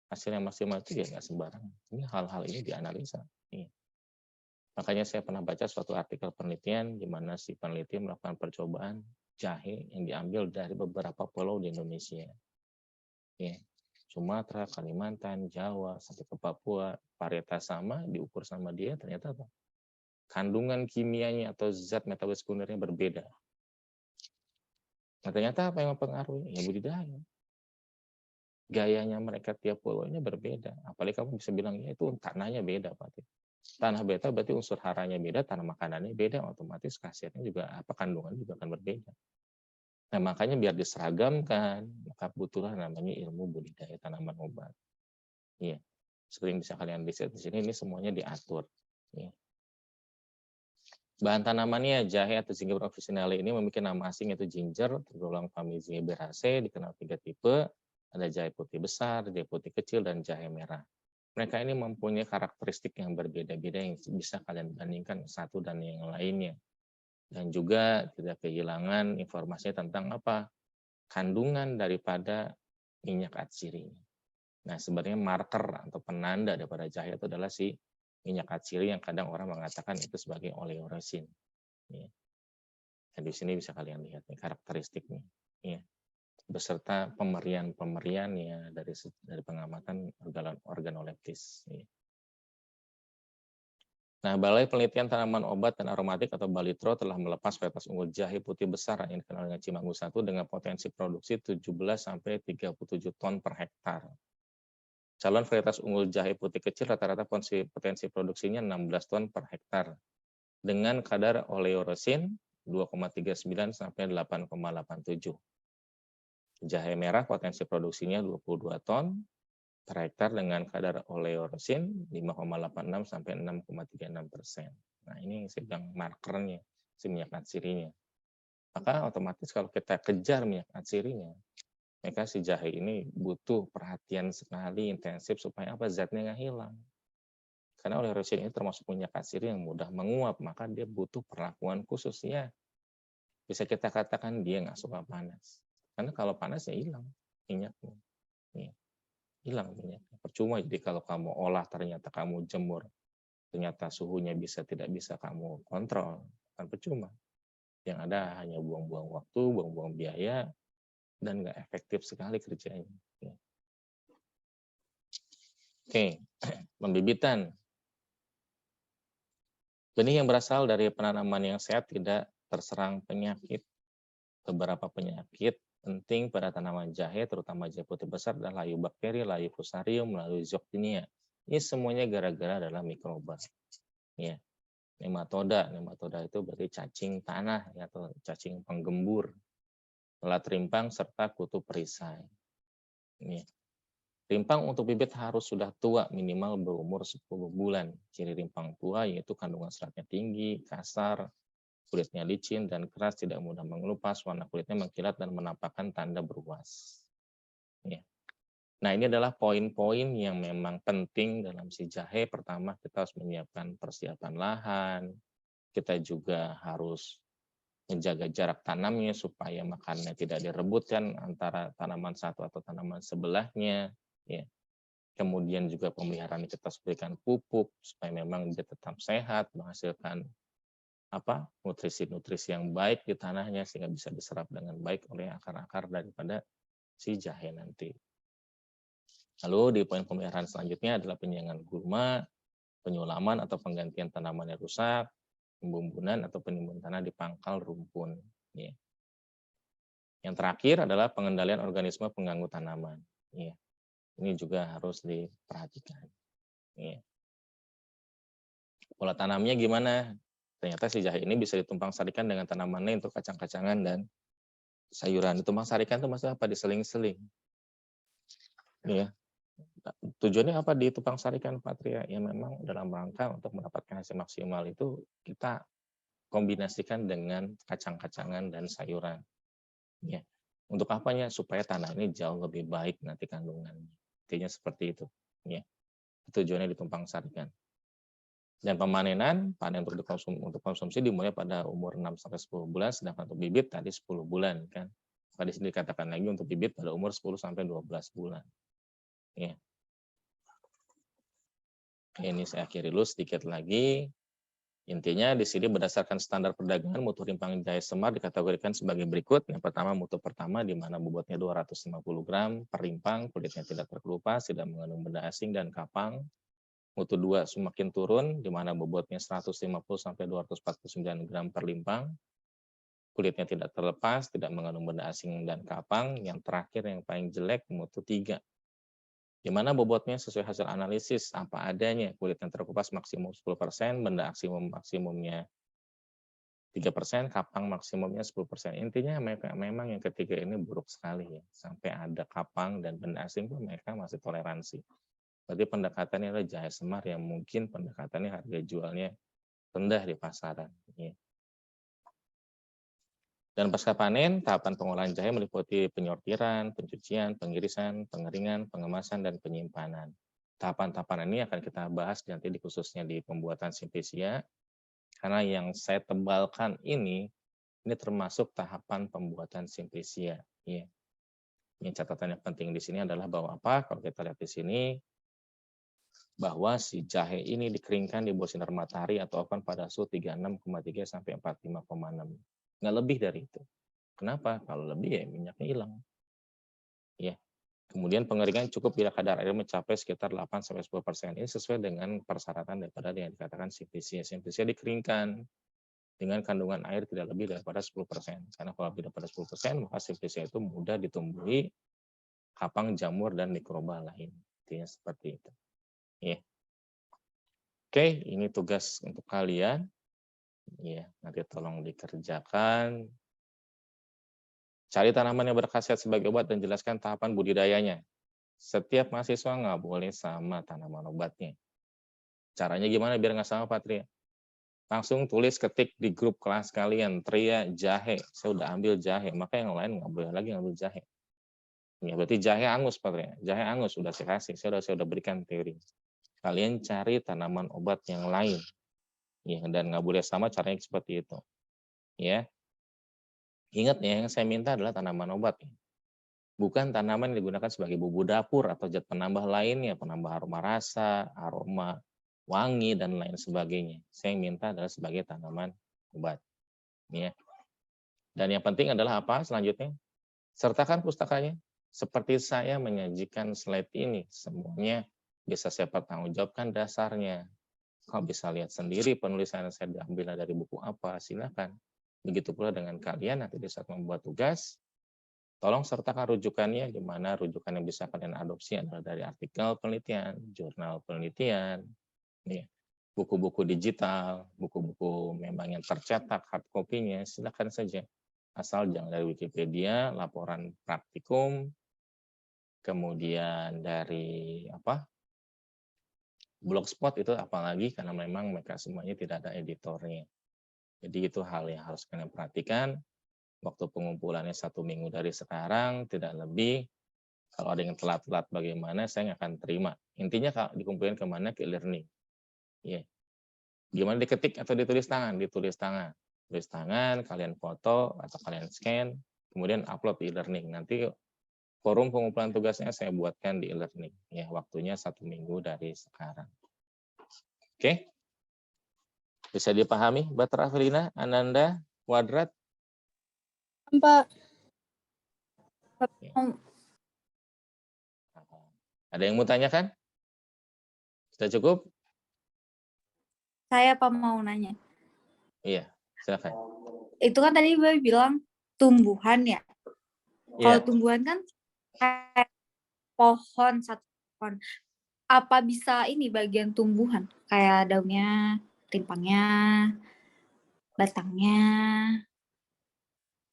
hasil yang maksimal itu ya nggak sembarangan. Ini hal-hal ini dianalisa. Ya. Makanya saya pernah baca suatu artikel penelitian di mana si peneliti melakukan percobaan jahe yang diambil dari beberapa pulau di Indonesia. Ya. Sumatera, Kalimantan, Jawa, sampai ke Papua, varietas sama, diukur sama dia, ternyata apa? Kandungan kimianya atau zat metabolis sekundernya berbeda. Nah, ternyata apa yang mempengaruhi? Ya budidaya. Gayanya mereka tiap pulaunya berbeda. Apalagi kamu bisa bilang, ya itu tanahnya beda, Pak. Tanah beta berarti unsur haranya beda, tanah makanannya beda, otomatis khasiatnya juga apa kandungan juga akan berbeda. Nah, makanya biar diseragamkan, maka butuhlah namanya ilmu budidaya tanaman obat. Iya. Seperti yang bisa kalian lihat di sini, ini semuanya diatur. Iya. Bahan tanamannya jahe atau Zingiber officinale ini memiliki nama asing yaitu ginger, tergolong famili Zingiberaceae, dikenal 3 tipe, ada jahe putih besar, jahe putih kecil, dan jahe merah. Mereka ini mempunyai karakteristik yang berbeda-beda yang bisa kalian bandingkan satu dan yang lainnya. Dan juga tidak kehilangan informasinya tentang apa? Kandungan daripada minyak atsiri. Nah, sebenarnya marker atau penanda daripada jahe itu adalah si minyak atsiri yang kadang orang mengatakan itu sebagai oleoresin. Ya. Dan di sini bisa kalian lihat nih karakteristiknya. Ya. Beserta pemerian ya dari pengamatan organoleptis. Ya. Nah, Balai Penelitian Tanaman Obat dan Aromatik atau Balitro telah melepas varietas unggul jahe putih besar yang dikenal dengan Cimanggu 1 dengan potensi produksi 17-37 ton per hektar. Calon varietas unggul jahe putih kecil rata-rata potensi produksinya 16 ton per hektar dengan kadar oleoresin 2,39 sampai 8,87. Jahe merah potensi produksinya 22 ton per hektar dengan kadar oleoresin 5,86 sampai 6,36%. Nah, ini saya bilang markernya, si minyak atsirinya. Maka otomatis kalau kita kejar minyak atsirinya, maka si jahe ini butuh perhatian sekali intensif supaya apa zatnya nggak hilang. Karena oleoresin ini termasuk minyak atsiri yang mudah menguap, maka dia butuh perlakuan khusus ya. Bisa kita katakan dia nggak suka panas. Karena kalau panas ya hilang minyaknya. Ya. Hilang minyaknya. Percuma jadi kalau kamu olah ternyata kamu jemur, ternyata suhunya tidak bisa kamu kontrol, kan percuma. Yang ada hanya buang-buang waktu, buang-buang biaya, dan nggak efektif sekali kerjanya. Ya. Oke, pembibitan. Benih yang berasal dari penanaman yang sehat tidak terserang penyakit. Beberapa penyakit penting pada tanaman jahe, terutama jahe putih besar, adalah layu bakteri, layu fusarium, layu zooxanthella. Ini semuanya gara-gara adalah mikroba. Ya. Nematoda itu berarti cacing tanah ya, atau cacing penggembur, lalat rimpang, serta kutu perisai. Ini. Rimpang untuk bibit harus sudah tua, minimal berumur 10 bulan. Ciri rimpang tua yaitu kandungan seratnya tinggi, kasar, kulitnya licin dan keras, tidak mudah mengelupas, warna kulitnya mengkilat dan menampakkan tanda beruas. Ya. Nah, ini adalah poin-poin yang memang penting dalam si jahe. Pertama, kita harus menyiapkan persiapan lahan. Kita juga harus menjaga jarak tanamnya supaya makannya tidak direbutkan antara tanaman satu atau tanaman sebelahnya. Ya. Kemudian juga pemeliharaan kita harus berikan pupuk supaya memang dia tetap sehat, menghasilkan nutrisi-nutrisi yang baik di tanahnya sehingga bisa diserap dengan baik oleh akar-akar daripada si jahe nanti. Lalu di poin pemeliharaan selanjutnya adalah penyiangan gulma, penyulaman atau penggantian tanaman yang rusak, pembumbunan atau penimbunan tanah di pangkal rumpun. Ya. Yang terakhir adalah pengendalian organisme pengganggu tanaman. Ya. Ini juga harus diperhatikan. Ya. Pola tanamnya gimana? Ternyata si jahe ini bisa ditumpang sarikan dengan tanaman lain untuk kacang-kacangan dan sayuran. Ditumpang sarikan itu maksudnya apa? Diseling-seling. Ya. Tujuannya apa ditumpang sarikan, Patria? Ya memang dalam rangka untuk mendapatkan hasil maksimal itu kita kombinasikan dengan kacang-kacangan dan sayuran. Ya. Untuk apanya? Supaya tanah ini jauh lebih baik nanti kandungannya. Intinya seperti itu. Ya. Tujuannya ditumpang sarikan. Dan pemanenan, panen untuk konsumsi dimulai pada umur 6-10 bulan, sedangkan untuk bibit tadi 10 bulan kan. Tadi sini dikatakan lagi untuk bibit pada umur 10-12 bulan. Ya. Ini saya akhiri dulu sedikit lagi. Intinya di sini berdasarkan standar perdagangan mutu rimpang jahe semar dikategorikan sebagai berikut. Yang pertama mutu pertama di mana bobotnya 250 gram per rimpang, kulitnya tidak terkelupas, tidak mengandung benda asing dan kapang. Mutu 2 semakin turun di mana bobotnya 150 sampai 249 gram per limpang. Kulitnya tidak terlepas, tidak mengandung benda asing dan kapang. Yang terakhir yang paling jelek mutu 3. Di mana bobotnya sesuai hasil analisis apa adanya, kulit yang terkupas maksimum 10%, benda maksimumnya 3%, kapang maksimumnya 10%. Intinya memang yang ketiga ini buruk sekali ya. Sampai ada kapang dan benda asing pun mereka masih toleransi. Berarti pendekatannya adalah jahe semar yang mungkin pendekatannya harga jualnya rendah di pasaran. Ya. Dan pasca panen, tahapan pengolahan jahe meliputi penyortiran, pencucian, pengirisan, pengeringan, pengemasan, dan penyimpanan. Tahapan-tahapan ini akan kita bahas nanti khususnya di pembuatan simplisia. Karena yang saya tebalkan ini termasuk tahapan pembuatan simplisia. Ya. Yang catatan yang penting di sini adalah bahwa apa? Kalau kita lihat di sini, bahwa si jahe ini dikeringkan di bawah sinar matahari atau oven pada suhu 36,3 sampai 45,6. Nggak lebih dari itu. Kenapa? Kalau lebih ya minyaknya hilang. Ya. Kemudian pengeringan cukup bila kadar air mencapai sekitar 8-10%. Ini sesuai dengan persyaratan daripada yang dikatakan simplisia. Simplisia dikeringkan dengan kandungan air tidak lebih daripada 10%. Karena kalau lebih daripada 10%, maka simplisia itu mudah ditumbuhi kapang, jamur, dan mikroba lain. Intinya seperti itu. Ya. Oke, ini tugas untuk kalian. Ya, nanti tolong dikerjakan. Cari tanaman yang berkhasiat sebagai obat dan jelaskan tahapan budidayanya. Setiap mahasiswa nggak boleh sama tanaman obatnya. Caranya gimana biar nggak sama, Patria? Langsung tulis ketik di grup kelas kalian, Tria jahe. Saya udah ambil jahe, maka yang lain nggak boleh lagi ngambil jahe. Ya, berarti jahe angus, Patria. Jahe angus sudah saya kasih, saya sudah berikan teori. Kalian cari tanaman obat yang lain. Ya, dan nggak boleh sama caranya seperti itu. Ya. Ingat ya, yang saya minta adalah tanaman obat. Bukan tanaman yang digunakan sebagai bumbu dapur atau zat penambah lainnya, penambah aroma rasa, aroma wangi, dan lain sebagainya. Saya minta adalah sebagai tanaman obat. Ya. Dan yang penting adalah apa selanjutnya? Sertakan pustakanya. Seperti saya menyajikan slide ini, semuanya bisa saya pertanggungjawabkan dasarnya. Kalau bisa lihat sendiri penulisan yang saya diambil dari buku apa, silakan. Begitu pula dengan kalian nanti di saat membuat tugas, tolong sertakan rujukannya, di mana rujukan yang bisa kalian adopsi adalah dari artikel penelitian, jurnal penelitian, buku-buku digital, buku-buku memang yang tercetak hard copy-nya, silakan saja. Asal jangan dari Wikipedia, laporan praktikum, kemudian dari Blogspot itu apalagi karena memang mereka semuanya tidak ada editornya. Jadi itu hal yang harus kalian perhatikan. Waktu pengumpulannya 1 minggu dari sekarang, tidak lebih. Kalau ada yang telat-telat bagaimana, saya nggak akan terima. Intinya kalau dikumpulin kemana? Ke e-learning. Yeah. Gimana diketik atau ditulis tangan? Ditulis tangan. Tulis tangan, kalian foto atau kalian scan, kemudian upload di e-learning. Nanti forum pengumpulan tugasnya saya buatkan di e-learning. Ya, waktunya 1 minggu dari sekarang. Oke? Bisa dipahami, Batra Felina, Ananda, Wadrat? Pak. Ada yang mau tanyakan? Sudah cukup? Saya mau nanya. Iya, silakan. Itu kan tadi Bapak bilang tumbuhan ya. Kalau Iya. tumbuhan kan kayak pohon, satu pohon. Apa bisa ini bagian tumbuhan? Kayak daunnya, rimpangnya, batangnya,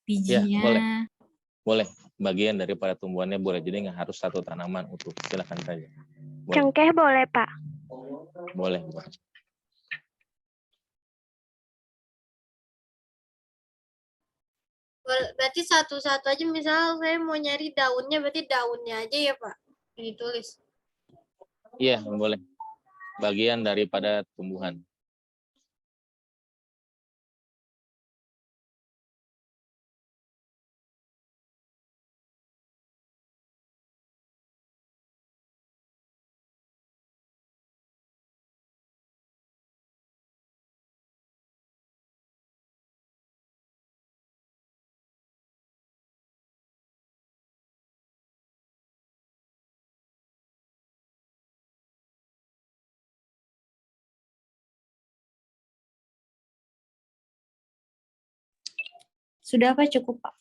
bijinya. Ya, boleh. Boleh. Bagian daripada tumbuhannya boleh. Jadi nggak harus satu tanaman utuh. Silakan saja. Boleh. Cengkeh boleh, Pak. Boleh. Berarti satu-satu aja, misal saya mau nyari daunnya, berarti daunnya aja ya Pak, yang ditulis. Iya, boleh. Bagian daripada tumbuhan. Sudah apa cukup, Pak?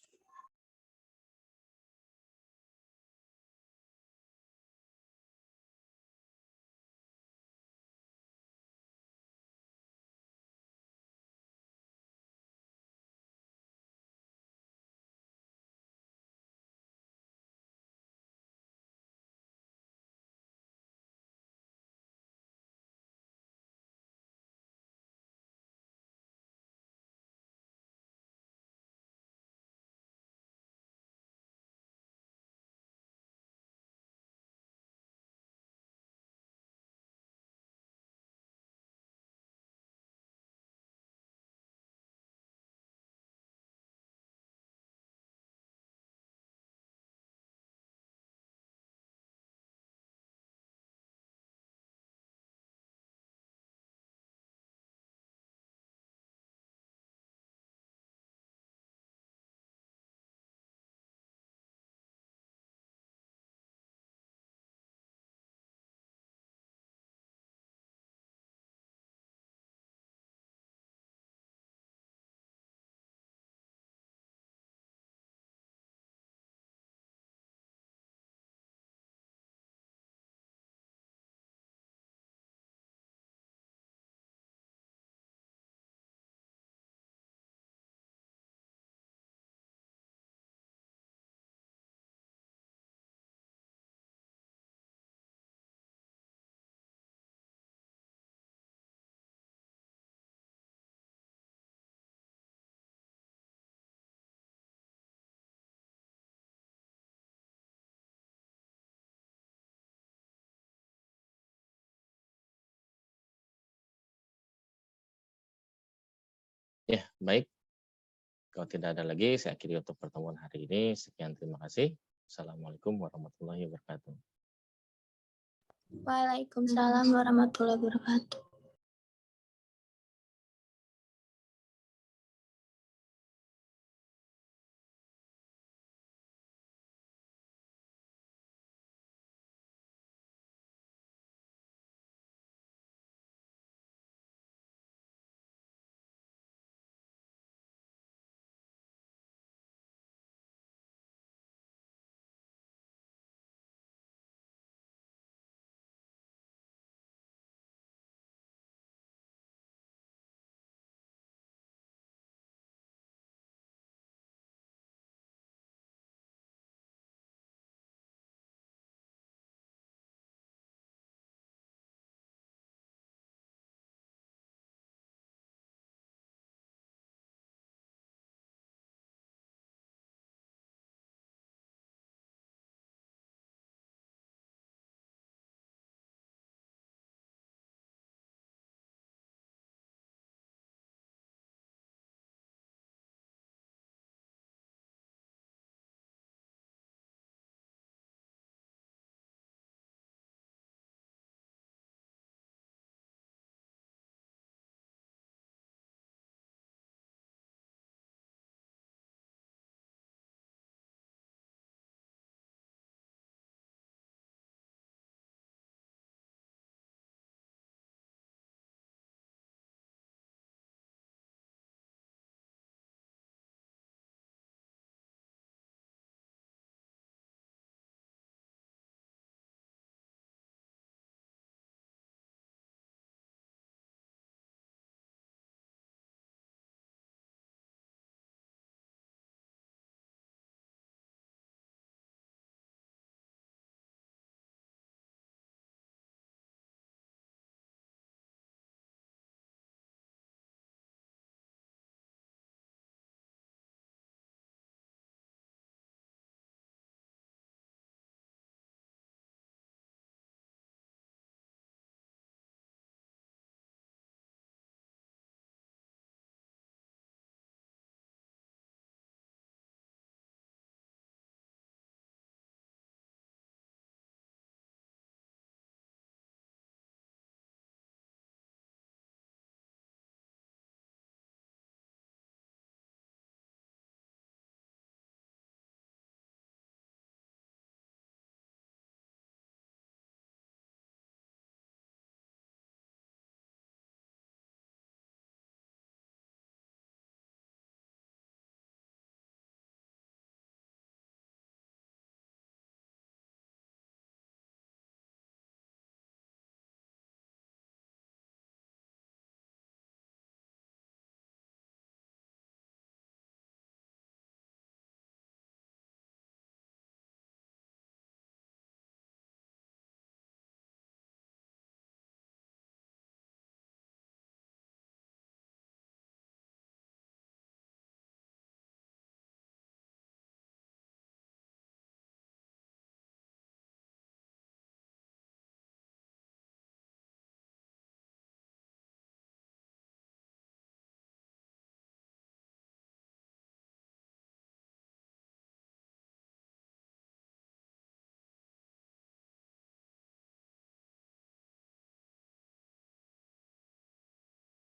Ya, baik. Kalau tidak ada lagi, saya akhiri untuk pertemuan hari ini. Sekian, terima kasih. Assalamualaikum warahmatullahi wabarakatuh. Waalaikumsalam warahmatullahi wabarakatuh.